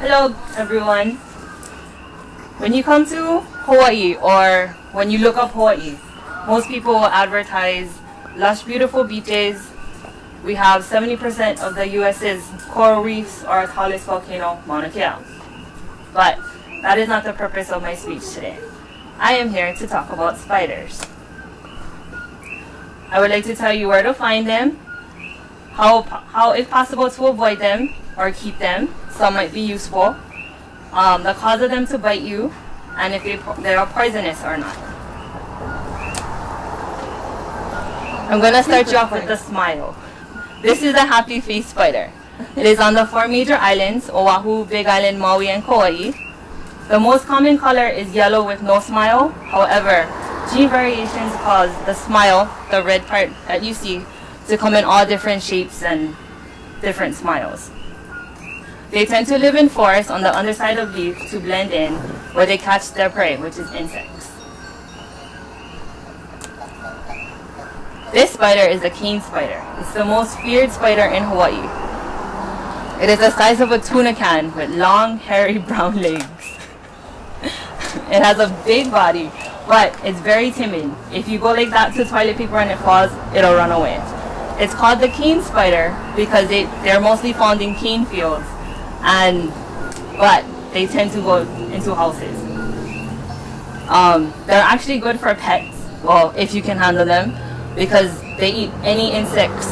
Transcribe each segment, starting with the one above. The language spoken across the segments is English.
Hello everyone. When you come to Hawaii or when you look up Hawaii, most people will advertise lush beautiful beaches. We have 70% of the US's coral reefs or our tallest volcano, Mauna Kea. But that is not the purpose of my speech today. I am here to talk about spiders. I would like to tell you where to find them, how if possible to avoid them or keep them. Some might be useful. The cause of them to bite you, and if they are poisonous or not. I'm going to start you off with the smile. This is a happy face spider. It is on the 4 major islands, Oahu, Big Island, Maui, and Kauai. The most common color is yellow with no smile. However, gene variations cause the smile, the red part that you see, to come in all different shapes and different smiles. They tend to live in forests on the underside of leaves to blend in, where they catch their prey, which is insects. This spider is the cane spider. It's the most feared spider in Hawaii. It is the size of a tuna can with long, hairy brown legs. It has a big body, but it's very timid. If you go like that to toilet paper and it falls, it'll run away. It's called the cane spider because they're mostly found in cane fields, but they tend to go into houses. They're actually good for pets, well, if you can handle them, because they eat any insects.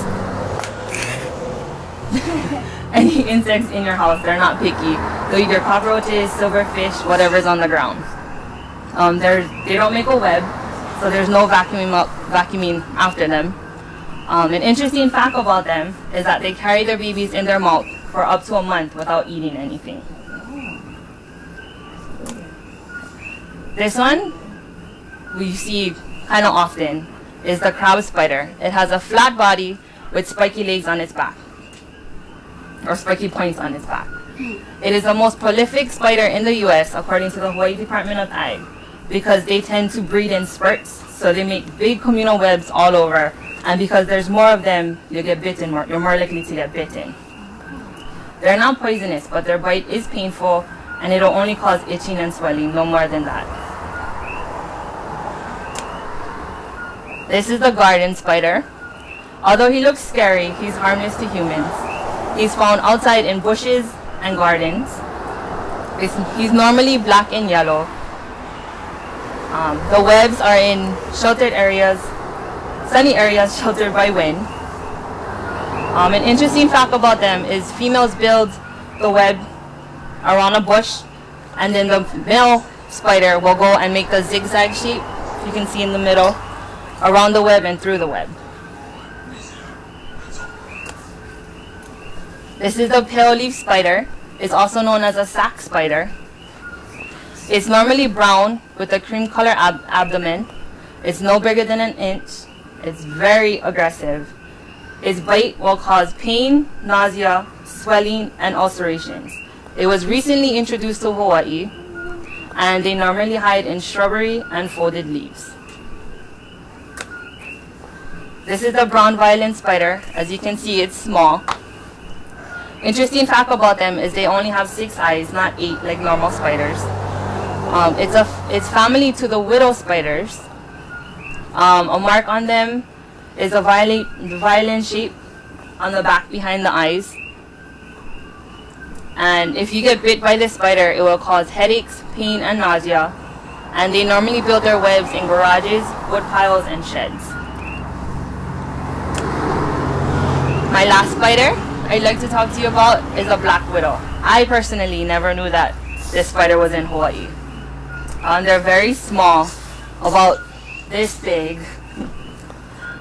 Any insects in your house. They're not picky. They'll eat your cockroaches, silverfish, whatever's on the ground. They don't make a web, so there's no vacuuming after them. An interesting fact about them is that they carry their babies in their mouth for up to a month without eating anything. This one we see kind of often is the crab spider. It has a flat body with spiky legs on its back, or spiky points on its back. It is the most prolific spider in the US according to the Hawaii Department of Ag, because they tend to breed in spurts, so they make big communal webs all over, and because there's more of them, you're more likely to get bitten. They're not poisonous, but their bite is painful, and it'll only cause itching and swelling, no more than that. This is the garden spider. Although he looks scary, he's harmless to humans. He's found outside in bushes and gardens. He's normally black and yellow. The webs are in sheltered areas, sunny areas sheltered by wind. An interesting fact about them is females build the web around a bush, and then the male spider will go and make the zigzag shape, you can see in the middle, around the web and through the web. This is the pale leaf spider. It's also known as a sack spider. It's normally brown with a cream color abdomen. It's no bigger than an inch. It's very aggressive. Its bite will cause pain, nausea, swelling, and ulcerations. It was recently introduced to Hawaii, and they normally hide in shrubbery and folded leaves. This is the brown violin spider. As you can see, it's small. Interesting fact about them is they only have 6 eyes, not 8 like normal spiders. It's family to the widow spiders. A mark on them is a violin shape on the back behind the eyes. And if you get bit by this spider, it will cause headaches, pain, and nausea. And they normally build their webs in garages, wood piles, and sheds. My last spider I'd like to talk to you about is a black widow. I personally never knew that this spider was in Hawaii. They're very small, about this big.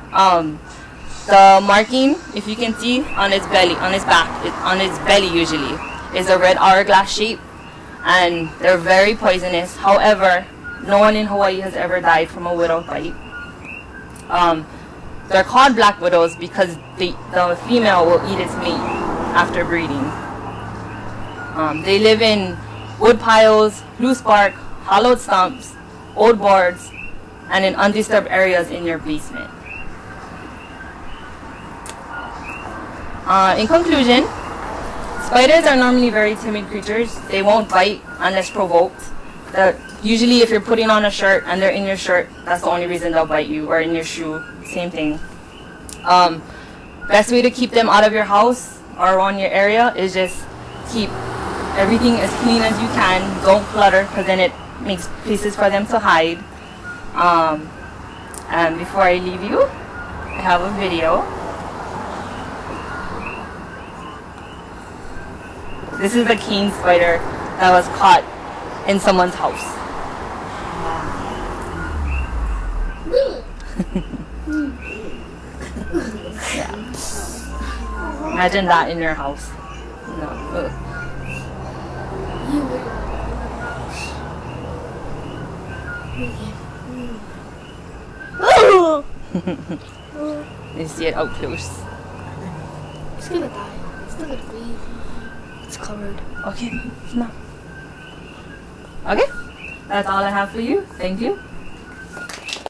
The marking, if you can see, on its belly, on its back, on its belly usually, is a red hourglass shape, and they're very poisonous. However, no one in Hawaii has ever died from a widow bite. They're called black widows because the female will eat its mate after breeding. They live in wood piles, loose bark, hollowed stumps, old boards, and in undisturbed areas in your basement. In conclusion, Spiders are normally very timid creatures. They won't bite unless provoked. Usually if you're putting on a shirt and they're in your shirt, that's the only reason they'll bite you, or in your shoe, same thing. Best way to keep them out of your house or around your area is just keep everything as clean as you can. Don't clutter, because then it makes places for them to hide. And before I leave you, I have a video. This is the cane spider that was caught in someone's house. Yeah. Imagine that in your house. No. Ugh. You see it out close. It's gonna die. It's not gonna breathe. It's covered. Okay, no. Okay, that's all I have for you. Thank you.